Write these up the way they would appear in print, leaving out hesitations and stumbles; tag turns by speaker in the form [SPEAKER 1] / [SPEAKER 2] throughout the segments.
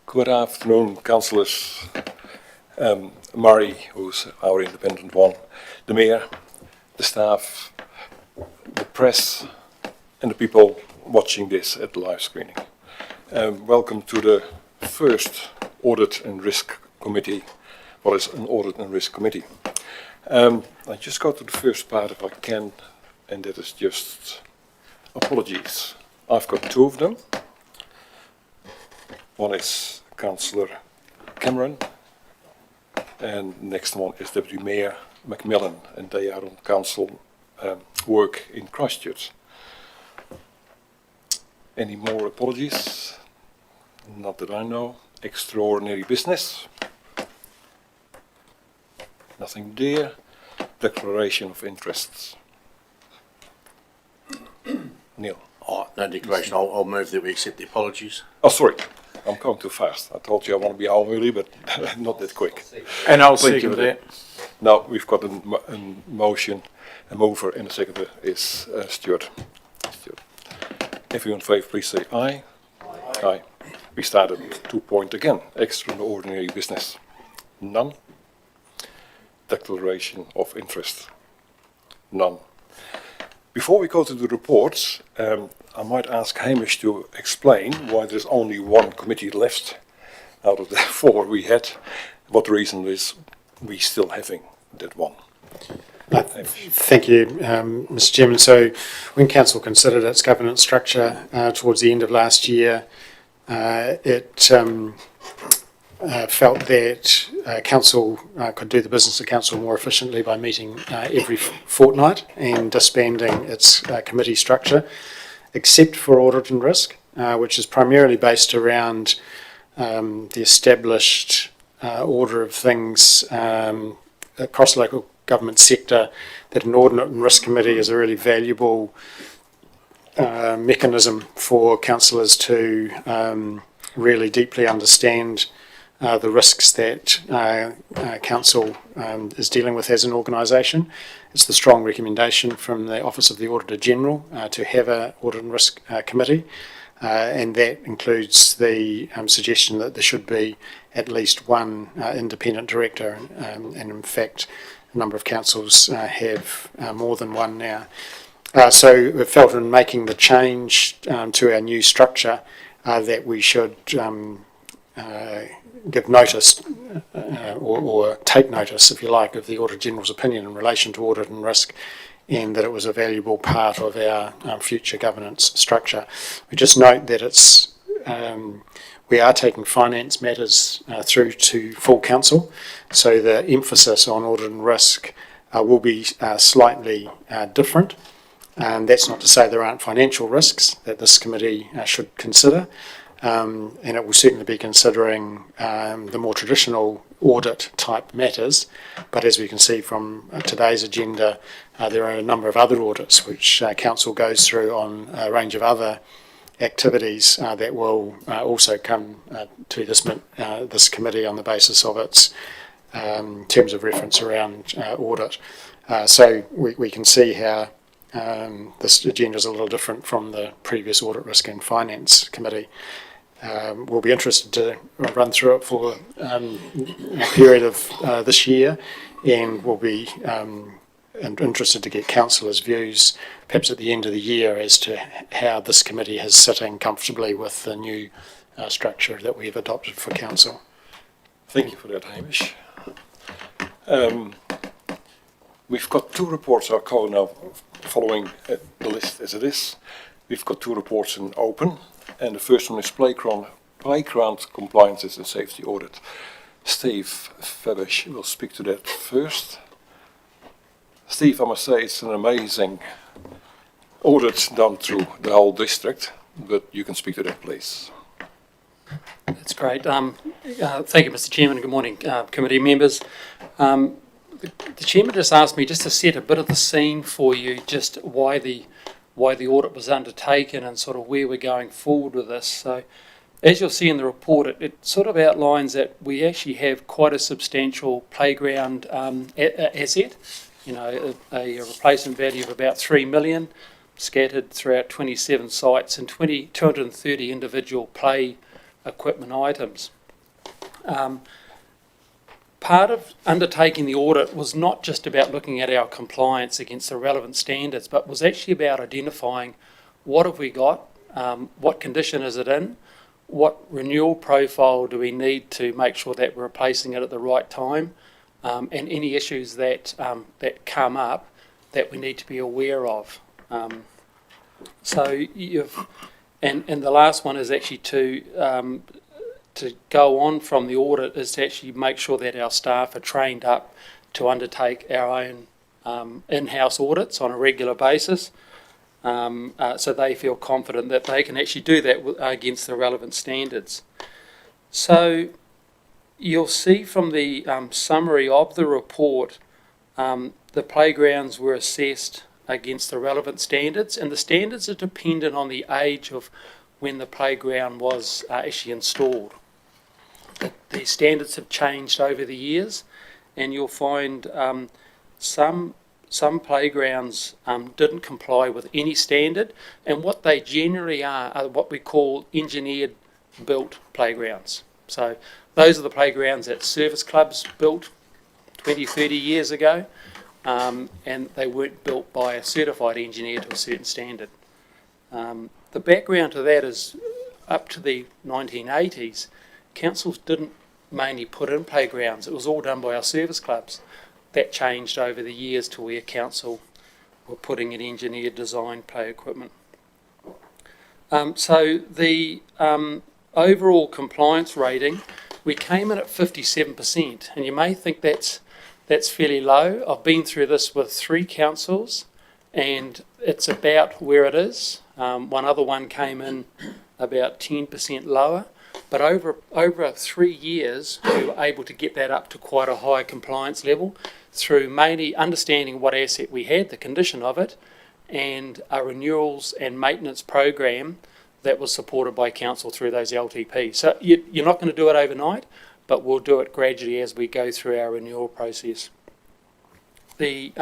[SPEAKER 1] Good afternoon, councillors. Murray, who's our independent one, the mayor, the staff, the press, and the people watching this at the live screening. Welcome to the first Audit and Risk Committee. What is an Audit and Risk Committee? I just go to the first part if I can, and that is just apologies. I've got two of them. One is Councillor Cameron, and the next one is Deputy Mayor Macmillan, and they are on council work in Christchurch. Any more apologies? Not that I know. Extraordinary business? Nothing there. Declaration of interests. Neil.
[SPEAKER 2] Oh, no declaration. I'll move that we accept the apologies.
[SPEAKER 1] Oh, sorry. I'm going too fast. I told you I want to be home early, but not that quick.
[SPEAKER 3] And I'll second that.
[SPEAKER 1] Now we've got a motion, a mover and a seconder is Stuart. If you're in favour, please say aye. Aye. We start at 2 point again. Extraordinary business. None. Declaration of interest. None. Before we go to the reports, I might ask Hamish to explain why there's only one committee left out of the four we had. What the reason is we still having that one.
[SPEAKER 3] Thank you, Mr. Chairman. So when Council considered its governance structure towards the end of last year, it felt that Council could do the business of Council more efficiently by meeting every fortnight and disbanding its committee structure, except for Audit and Risk, which is primarily based around the established order of things across the local government sector, that an Audit and Risk Committee is a really valuable mechanism for councillors to really deeply understand the risks that Council is dealing with as an organisation. It's the strong recommendation from the Office of the Auditor General to have an Audit and Risk Committee, and that includes the suggestion that there should be at least one independent director, and in fact a number of councils have more than one now. So we felt in making the change to our new structure that we should give notice or take notice, if you like, of the Auditor General's opinion in relation to audit and risk, and that it was a valuable part of our future governance structure. We just note that it's we are taking finance matters through to full council, so the emphasis on audit and risk will be slightly different. And that's not to say there aren't financial risks that this committee should consider. And it will certainly be considering the more traditional audit type matters, but as we can see from today's agenda, there are a number of other audits which Council goes through on a range of other activities that will also come to this committee on the basis of its terms of reference around audit. So we can see how this agenda is a little different from the previous Audit, Risk and Finance Committee. We'll be interested to run through it for a period of this year, and we'll be interested to get councillors' views perhaps at the end of the year as to how this committee is sitting comfortably with the new structure that we've adopted for council.
[SPEAKER 1] Thank you for that, Hamish. We've got two reports are called now following the list as it is. We've got two reports in open, and the first one is playground compliances and safety audit. Steve Fabish will speak to that first. Steve, I must say it's an amazing audit done through the whole district, but you can speak to that, please.
[SPEAKER 4] That's great. Thank you, Mr. Chairman, and good morning, committee members. The Chairman just asked me just to set a bit of the scene for you, just why the audit was undertaken and sort of where we're going forward with this. So, as you'll see in the report, it sort of outlines that we actually have quite a substantial playground asset. You know, a replacement value of about 3 million, scattered throughout 27 sites and 230 individual play equipment items. Part of undertaking the audit was not just about looking at our compliance against the relevant standards, but was actually about identifying what have we got, what condition is it in, what renewal profile do we need to make sure that we're replacing it at the right time, and any issues that come up that we need to be aware of. And the last one is actually to go on from the audit is to actually make sure that our staff are trained up to undertake our own in-house audits on a regular basis, so they feel confident that they can actually do that against the relevant standards. So you'll see from the summary of the report, the playgrounds were assessed against the relevant standards, and the standards are dependent on the age of when the playground was actually installed. The standards have changed over the years, and you'll find some playgrounds didn't comply with any standard, and what they generally are what we call engineered built playgrounds. So those are the playgrounds that service clubs built 20, 30 years ago, and they weren't built by a certified engineer to a certain standard. The background to that is up to the 1980s, councils didn't mainly put in playgrounds. It was all done by our service clubs. That changed over the years to where council were putting in engineered design play equipment. So the overall compliance rating, we came in at 57%, and you may think that's fairly low. I've been through this with 3 councils, and it's about where it is. One other one came in about 10% lower, but over 3 years we were able to get that up to quite a high compliance level through mainly understanding what asset we had, the condition of it, and a renewals and maintenance program that was supported by council through those LTPs. So you're not going to do it overnight, but we'll do it gradually as we go through our renewal process. The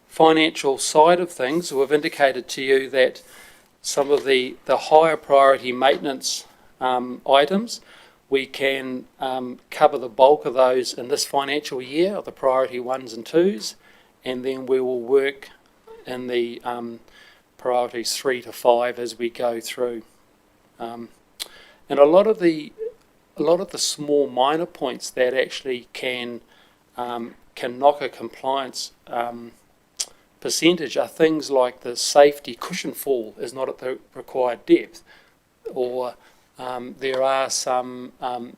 [SPEAKER 4] financial side of things, we've indicated to you that some of the higher priority maintenance items, we can cover the bulk of those in this financial year, of the priority 1s and 2s, and then we will work in the priorities 3 to 5 as we go through. And a lot of the small minor points that actually can knock a compliance percentage are things like the safety cushion fall is not at the required depth, or there are some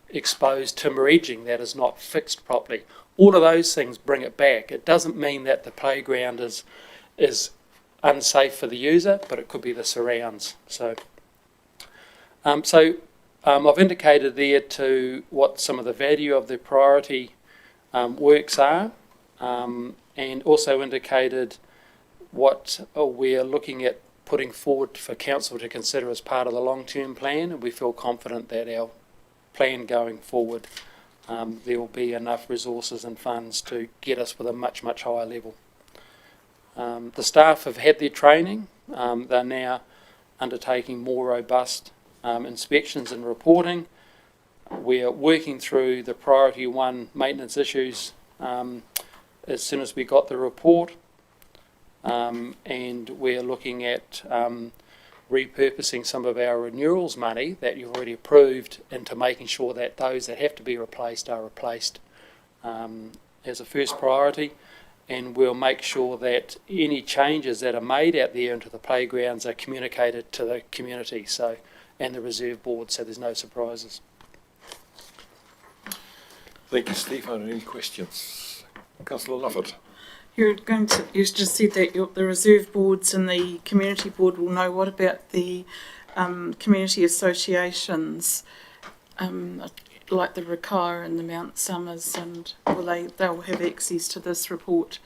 [SPEAKER 4] exposed timber edging that is not fixed properly. All of those things bring it back. It doesn't mean that the playground is unsafe for the user, but it could be the surrounds. So I've indicated there to what some of the value of the priority works are, and also indicated what we're looking at putting forward for council to consider as part of the long-term plan, and we feel confident that our plan going forward, there will be enough resources and funds to get us with a much, much higher level. The staff have had their training. They're now undertaking more robust inspections and reporting. We're working through the priority 1 maintenance issues as soon as we got the report, and we're looking at repurposing some of our renewals money that you've already approved into making sure that those that have to be replaced are replaced as a first priority, and we'll make sure that any changes that are made out there into the playgrounds are communicated to the community and the reserve board, so there's no surprises.
[SPEAKER 1] Thank you, Steve. Are there any questions? Councillor Lovett.
[SPEAKER 5] You just said that the reserve boards and the community board will know. What about the community associations, like the Rakaia and the Mount Summers, and they'll have access to this report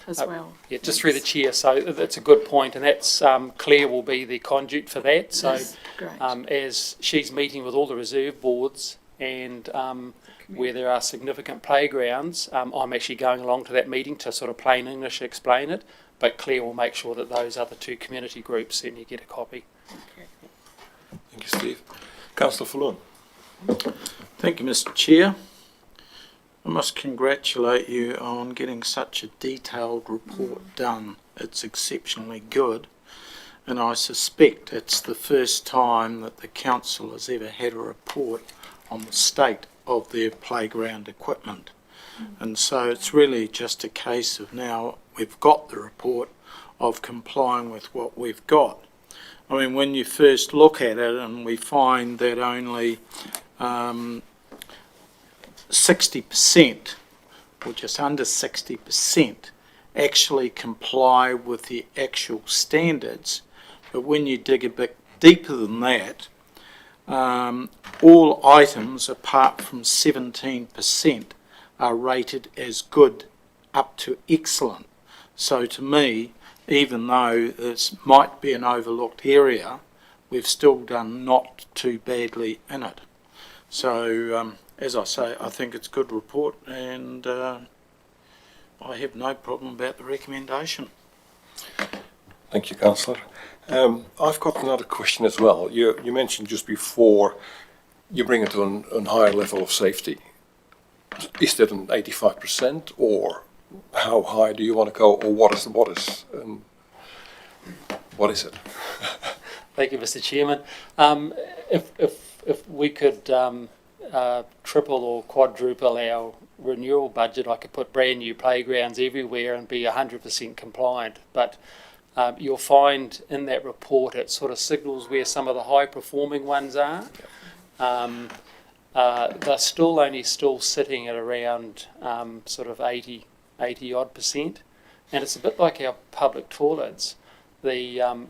[SPEAKER 5] as well? Yeah,
[SPEAKER 4] just through the chair. So that's a good point, and that's Claire will be the conduit for that. So as she's meeting with all the reserve boards and where there are significant playgrounds, I'm actually going along to that meeting to sort of plain English explain it, but Claire will make sure that those other 2 community groups certainly get a copy.
[SPEAKER 5] Okay.
[SPEAKER 1] Thank you, Steve. Councillor Falloon.
[SPEAKER 6] Thank you, Mr. Chair. I must congratulate you on getting such a detailed report done. It's exceptionally good, and I suspect it's the first time that the council has ever had a report on the state of their playground equipment. And so it's really just a case of now we've got the report of complying with what we've got. I mean, when you first look at it and we find that only 60%, or just under 60%, actually comply with the actual standards. But when you dig a bit deeper than that, all items apart from 17% are rated as good up to excellent. So to me, even though this might be an overlooked area, we've still done not too badly in it. So as I say, I think it's a good report, and I have no problem about the recommendation.
[SPEAKER 1] Thank you, Councillor. I've got another question as well. You mentioned just before you bring it to a higher level of safety. Is that an 85%, or how high do you want to go, or what is it?
[SPEAKER 4] Thank you, Mr. Chairman. If we could triple or quadruple our renewal budget, I could put brand new playgrounds everywhere and be 100% compliant. But you'll find in that report it sort of signals where some of the high performing ones are. They're still only sitting at around sort of 80 odd %, and it's a bit like our public toilets. The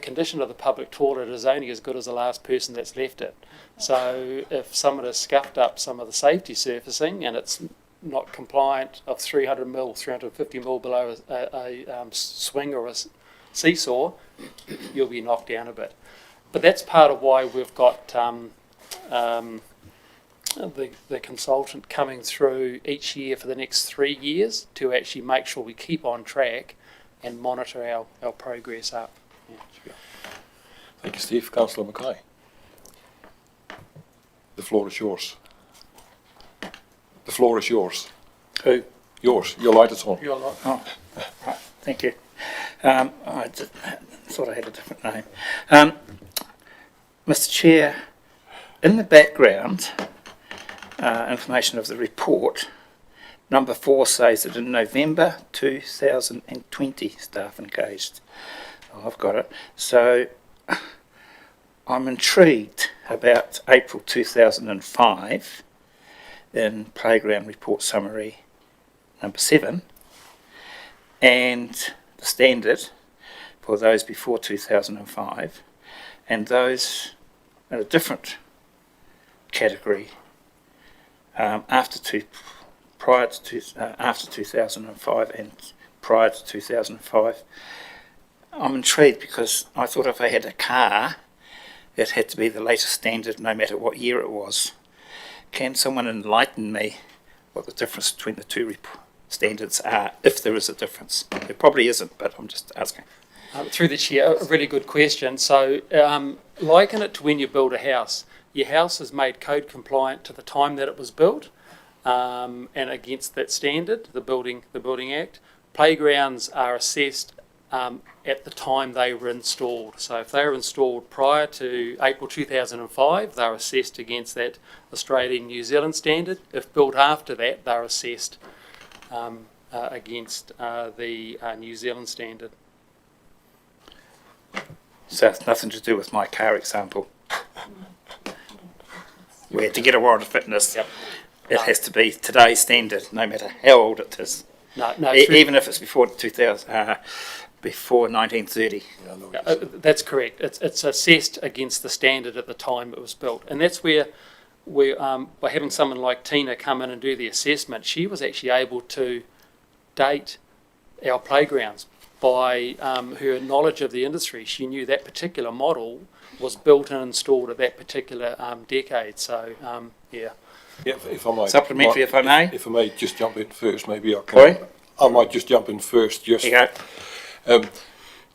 [SPEAKER 4] condition of the public toilet is only as good as the last person that's left it. So if someone has scuffed up some of the safety surfacing and it's not compliant of 300 mil, 350 mil below a swing or a seesaw, you'll be knocked down a bit. But that's part of why we've got the consultant coming through each year for the next 3 years to actually make sure we keep on track and monitor our progress up. Yeah.
[SPEAKER 1] Thank you, Steve. Councillor Mackay. The floor is yours. The floor is yours.
[SPEAKER 7] Who?
[SPEAKER 1] Yours. Your light is on.
[SPEAKER 7] Your lot. Oh, right. Thank you. I thought I had a different name. Mr. Chair, in the background information of the report, number 4 says that in November 2020, staff engaged. Oh, I've got it. So I'm intrigued about April 2005 in Playground Report Summary number 7, and the standard for those before 2005, and those in a different category after 2005 and prior to 2005. I'm intrigued because I thought if I had a car, it had to be the latest standard no matter what year it was. Can someone enlighten me what the difference between the two standards are, if there is a difference? There probably isn't, but I'm just asking.
[SPEAKER 4] Through the chair, a really good question. So liken it to when you build a house. Your house is made code compliant to the time that it was built, and against that standard, the Building Act. Playgrounds are assessed at the time they were installed. So if they were installed prior to April 2005, they're assessed against that Australian New Zealand standard. If built after that, they're assessed against the New Zealand standard.
[SPEAKER 7] So it's nothing to do with my car example. Where to get a warrant of fitness,
[SPEAKER 4] Yep.
[SPEAKER 7] It has to be today's standard, no matter how old it is.
[SPEAKER 4] No,
[SPEAKER 7] Even if it's before 1930.
[SPEAKER 4] that's correct. It's assessed against the standard at the time it was built, and that's where by having someone like Tina come in and do the assessment, she was actually able to date our playgrounds by her knowledge of the industry. She knew that particular model was built and installed at that particular decade. So yeah.
[SPEAKER 1] Yeah, if I might.
[SPEAKER 7] Supplementary, if I may.
[SPEAKER 1] If I may just jump in first, maybe I can.
[SPEAKER 7] Sorry?
[SPEAKER 1] I might just jump in first. Just.
[SPEAKER 7] There you go.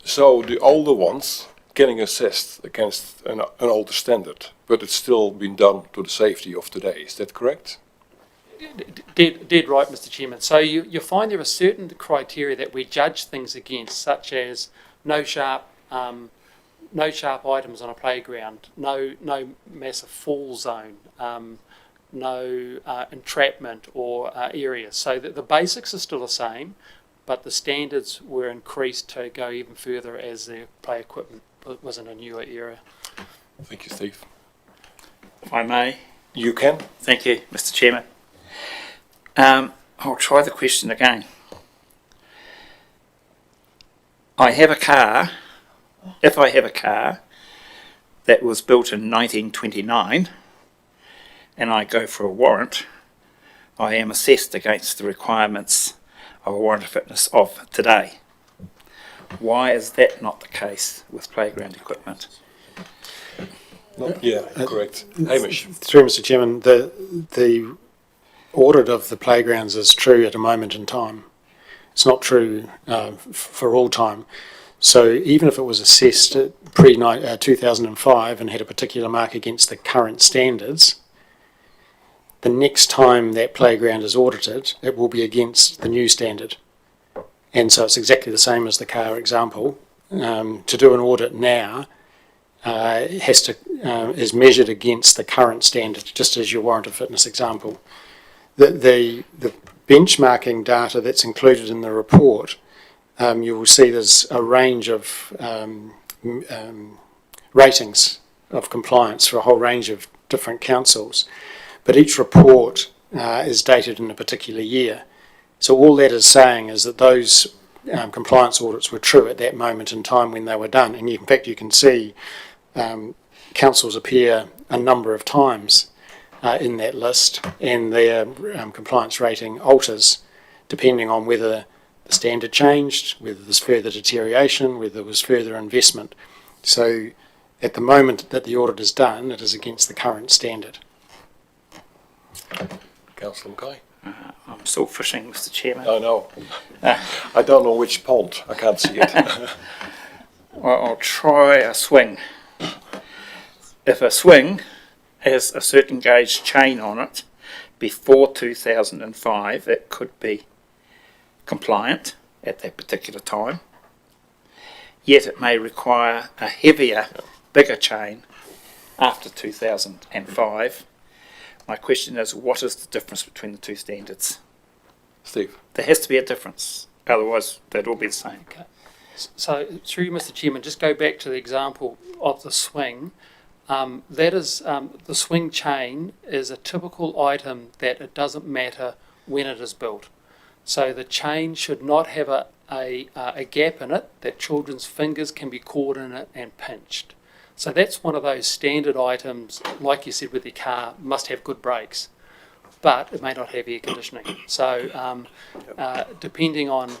[SPEAKER 1] So the older ones getting assessed against an older standard, but it's still been done to the safety of today. Is that correct?
[SPEAKER 4] Dead right, Mr. Chairman. So you find there are certain criteria that we judge things against, such as no sharp items on a playground, no massive fall zone, no entrapment or areas. So that the basics are still the same, but the standards were increased to go even further as the play equipment was in a newer era.
[SPEAKER 1] Thank you, Steve.
[SPEAKER 7] If I may.
[SPEAKER 1] You can.
[SPEAKER 7] Thank you, Mr. Chairman. I'll try the question again. I have a car, if I have a car that was built in 1929 and I go for a warrant, I am assessed against the requirements of a warrant of fitness of today. Why is that not the case with playground equipment?
[SPEAKER 1] Yeah, correct. Hamish.
[SPEAKER 3] Through Mr. Chairman, the audit of the playgrounds is true at a moment in time. It's not true for all time. So even if it was assessed pre-2005 and had a particular mark against the current standards, the next time that playground is audited, it will be against the new standard. And so it's exactly the same as the car example. To do an audit now is measured against the current standard, just as your warrant of fitness example. The benchmarking data that's included in the report, you will see there's a range of ratings of compliance for a whole range of different councils, but each report is dated in a particular year. So all that is saying is that those compliance audits were true at that moment in time when they were done, and in fact you can see councils appear a number of times in that list, and their compliance rating alters depending on whether the standard changed, whether there's further deterioration, whether there was further investment. So at the moment that the audit is done, it is against the current standard.
[SPEAKER 1] Councillor Mackay.
[SPEAKER 7] I'm still fishing, Mr. Chairman.
[SPEAKER 1] I know. I don't know which pond. I can't see it.
[SPEAKER 7] I'll try a swing. If a swing has a certain gauge chain on it before 2005, it could be compliant at that particular time. Yet it may require a heavier, bigger chain after 2005. My question is, what is the difference between the two standards?
[SPEAKER 1] Steve.
[SPEAKER 7] There has to be a difference, otherwise they'd all be the same.
[SPEAKER 4] Okay. So through you, Mr. Chairman, just go back to the example of the swing. That is, the swing chain is a typical item that it doesn't matter when it is built. So the chain should not have a gap in it that children's fingers can be caught in it and pinched. So that's one of those standard items, like you said with your car, must have good brakes, but it may not have air conditioning. So depending on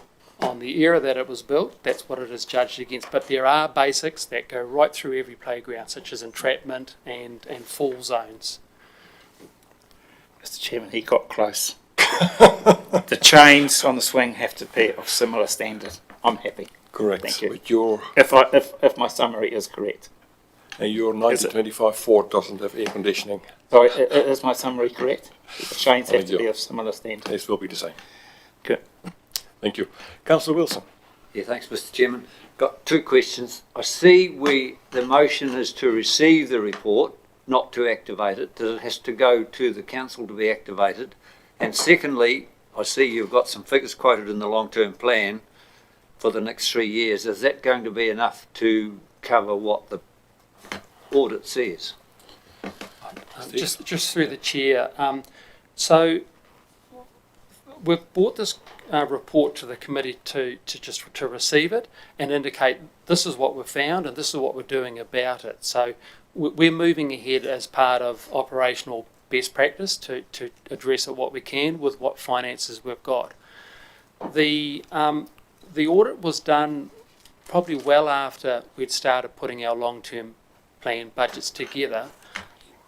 [SPEAKER 4] the era that it was built, that's what it is judged against. But there are basics that go right through every playground, such as entrapment and fall zones.
[SPEAKER 7] Mr. Chairman, he got close. The chains on the swing have to be of similar standard. I'm happy.
[SPEAKER 1] Correct.
[SPEAKER 7] Thank you.
[SPEAKER 1] But your
[SPEAKER 7] If my summary is correct.
[SPEAKER 1] 1925 Ford doesn't have air conditioning.
[SPEAKER 7] Sorry, is my summary correct? The chains have to be of similar standard.
[SPEAKER 1] It will be the same.
[SPEAKER 7] Good.
[SPEAKER 1] Thank you. Councillor Wilson.
[SPEAKER 8] Yeah, thanks, Mr. Chairman. Got two questions. I see the motion is to receive the report, not to activate it. It has to go to the council to be activated. And secondly, I see you've got some figures quoted in the long-term plan for the next 3 years. Is that going to be enough to cover what the audit says?
[SPEAKER 4] Just through the chair. So we've brought this report to the committee to receive it and indicate this is what we've found and this is what we're doing about it. So we're moving ahead as part of operational best practice to address it what we can with what finances we've got. The audit was done probably well after we'd started putting our long-term plan budgets together,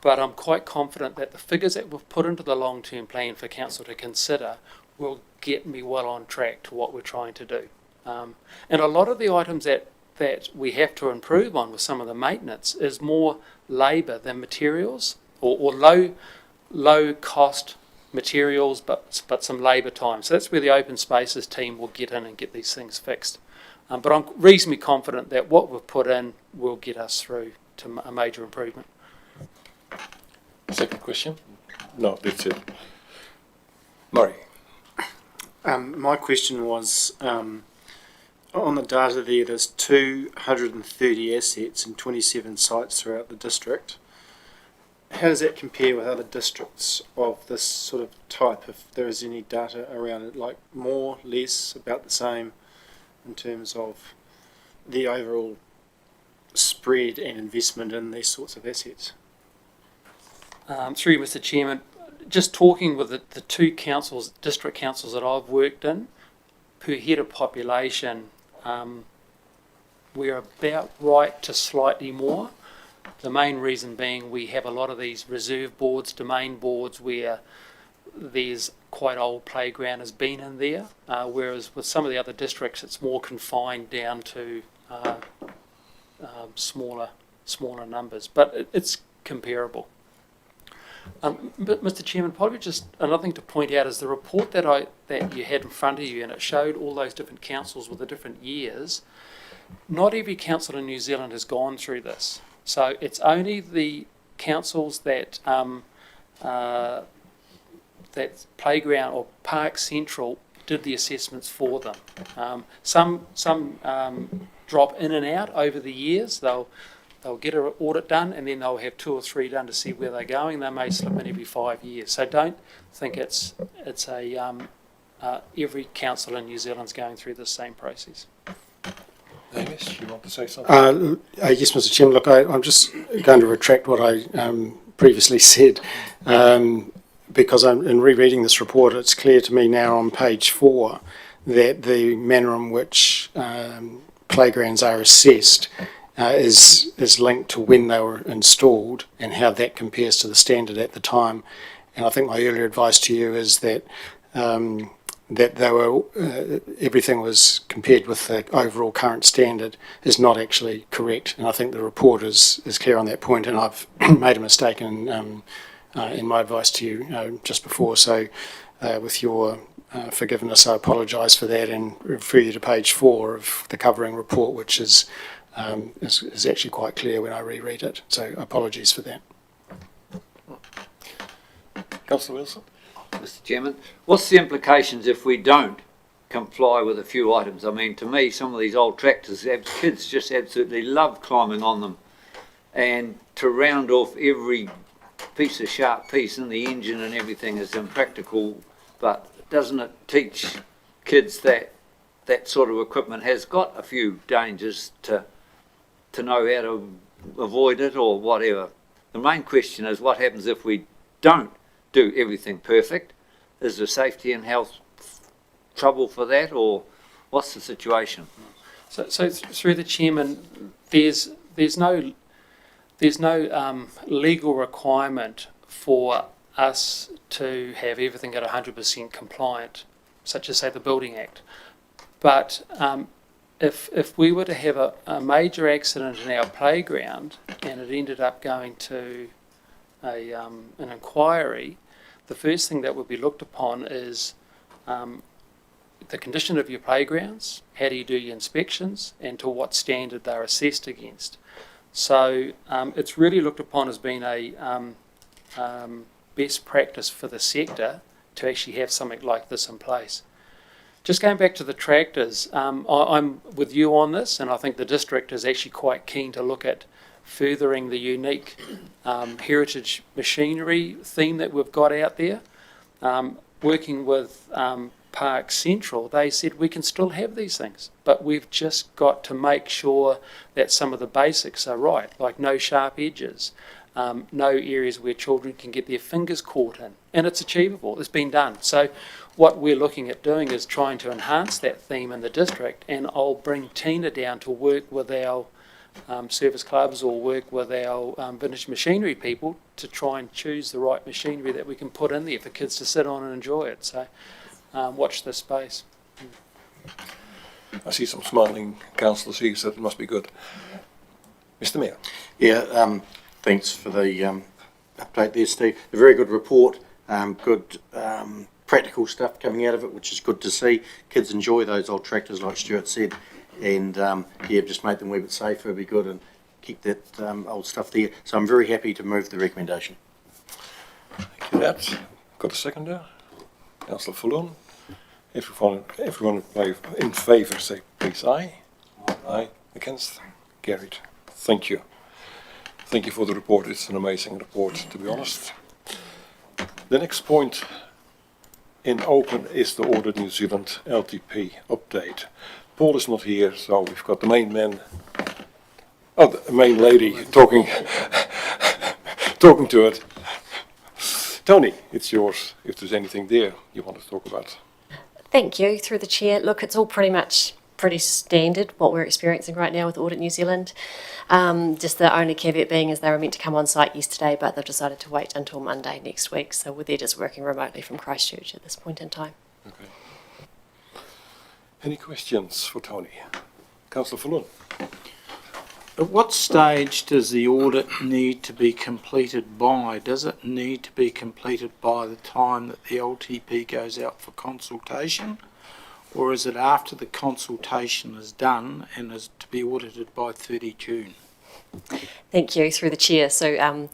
[SPEAKER 4] but I'm quite confident that the figures that we've put into the long-term plan for council to consider will get me well on track to what we're trying to do. And a lot of the items that that we have to improve on with some of the maintenance is more labour than materials, or low cost materials, but some labour time. So that's where the open spaces team will get in and get these things fixed. But I'm reasonably confident that what we've put in will get us through to a major improvement.
[SPEAKER 1] Second question? No, that's it. Murray.
[SPEAKER 3] My question was, on the data there's 230 assets and 27 sites throughout the district. How does that compare with other districts of this sort of type, if there is any data around it, like more, less, about the same, in terms of the overall spread and investment in these sorts of assets?
[SPEAKER 4] Through you, Mr. Chairman, just talking with the two councils, district councils that I've worked in, per head of population, we're about right to slightly more. The main reason being we have a lot of these reserve boards, domain boards, where there's quite old playground has been in there, whereas with some of the other districts it's more confined down to smaller numbers, but it's comparable. But Mr. Chairman, probably just another thing to point out is the report that you had in front of you, and it showed all those different councils with the different years. Not every council in New Zealand has gone through this, so it's only the councils that that Playground or Park Central did the assessments for them. Some drop in and out over the years. They'll get an audit done and then they'll have 2 or 3 done to see where they're going. They may slip in every 5 years. So don't think it's every council in New Zealand's going through the same process.
[SPEAKER 1] Hamish, you want to say something?
[SPEAKER 3] Yes, Mr. Chairman. Look, I'm just going to retract what I previously said, because in rereading this report, it's clear to me now on page 4 that the manner in which playgrounds are assessed is linked to when they were installed and how that compares to the standard at the time. And I think my earlier advice to you is that that they were everything was compared with the overall current standard is not actually correct. And I think the report is clear on that point. And I've made a mistake in my advice to you just before. So with your forgiveness, I apologise for that and refer you to page 4 of the covering report, which is actually quite clear when I reread it. So apologies for that.
[SPEAKER 1] Councillor Wilson?
[SPEAKER 8] Mr. Chairman, what's the implications if we don't comply with a few items? I mean, to me, some of these old tractors, kids just absolutely love climbing on them, and to round off every piece of sharp piece in the engine and everything is impractical, but doesn't it teach kids that that sort of equipment has got a few dangers to know how to avoid it or whatever? The main question is what happens if we don't do everything perfect? Is there safety and health trouble for that, or what's the situation?
[SPEAKER 4] So through the chairman, there's no legal requirement for us to have everything at 100% compliant, such as say the Building Act. But if we were to have a major accident in our playground and it ended up going to an inquiry, the first thing that would be looked upon is the condition of your playgrounds, how do you do your inspections, and to what standard they're assessed against. So it's really looked upon as being a best practice for the sector to actually have something like this in place. Just going back to the tractors, I'm with you on this, and I think the district is actually quite keen to look at furthering the unique heritage machinery theme that we've got out there. Working with Park Central, they said we can still have these things, but we've just got to make sure that some of the basics are right, like no sharp edges, no areas where children can get their fingers caught in, and it's achievable, it's been done. So what we're looking at doing is trying to enhance that theme in the district, and I'll bring Tina down to work with our service clubs or work with our vintage machinery people to try and choose the right machinery that we can put in there for kids to sit on and enjoy it. So watch this space.
[SPEAKER 1] I see some smiling councillors here, so it must be good. Mr. Mayor.
[SPEAKER 2] Yeah, thanks for the update there, Steve. A very good report, good practical stuff coming out of it, which is good to see. Kids enjoy those old tractors, like Stuart said, and yeah, just make them a wee bit safer would be good and keep that old stuff there. So I'm very happy to move the recommendation.
[SPEAKER 1] Thank you, that. Got a second there? Councillor Falloon. Everyone in favour, say please aye. Aye. Against? Carried. Thank you. Thank you for the report. It's an amazing report, to be honest. The next point in open is the Audit New Zealand LTP update. Paul is not here, so we've got the main man, the main lady talking, talking to it. Tony, it's yours, if there's anything there you want to talk about.
[SPEAKER 9] Thank you. Through the chair. Look, it's all pretty standard what we're experiencing right now with Audit New Zealand. Just the only caveat being is they were meant to come on site yesterday, but they've decided to wait until Monday next week. So they're just working remotely from Christchurch at this point in time.
[SPEAKER 1] Okay. Any questions for Tony? Councillor Falloon.
[SPEAKER 6] At what stage does the audit need to be completed by? Does it need to be completed by the time that the LTP goes out for consultation? Or is it after the consultation is done and is to be audited by 30 June?
[SPEAKER 9] Thank you. Through the chair. So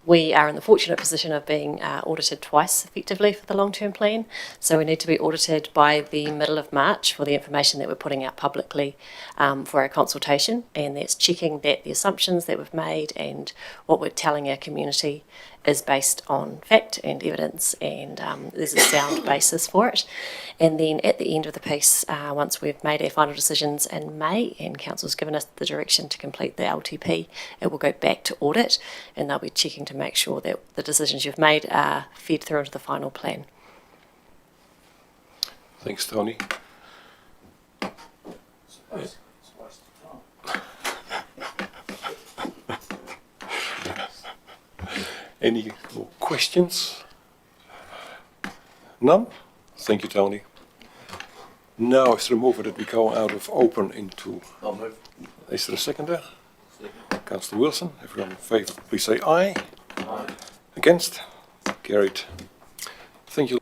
[SPEAKER 9] we are in the fortunate position of being audited twice effectively for the long-term plan. So we need to be audited by the middle of March for the information that we're putting out publicly for our consultation, and that's checking that the assumptions that we've made and what we're telling our community is based on fact and evidence, and there's a sound basis for it. And then at the end of the piece, once we've made our final decisions in May and Council's given us the direction to complete the LTP, it will go back to audit, and they'll be checking to make sure that the decisions you've made are fed through into the final plan.
[SPEAKER 1] Thanks, Tony. Any more questions? None? Thank you, Tony. Now it's removed that we go out of open into...
[SPEAKER 2] I'll move.
[SPEAKER 1] Is there a second there? Councillor Wilson, everyone in favour, please say aye. Aye. Against? Carried. Thank you.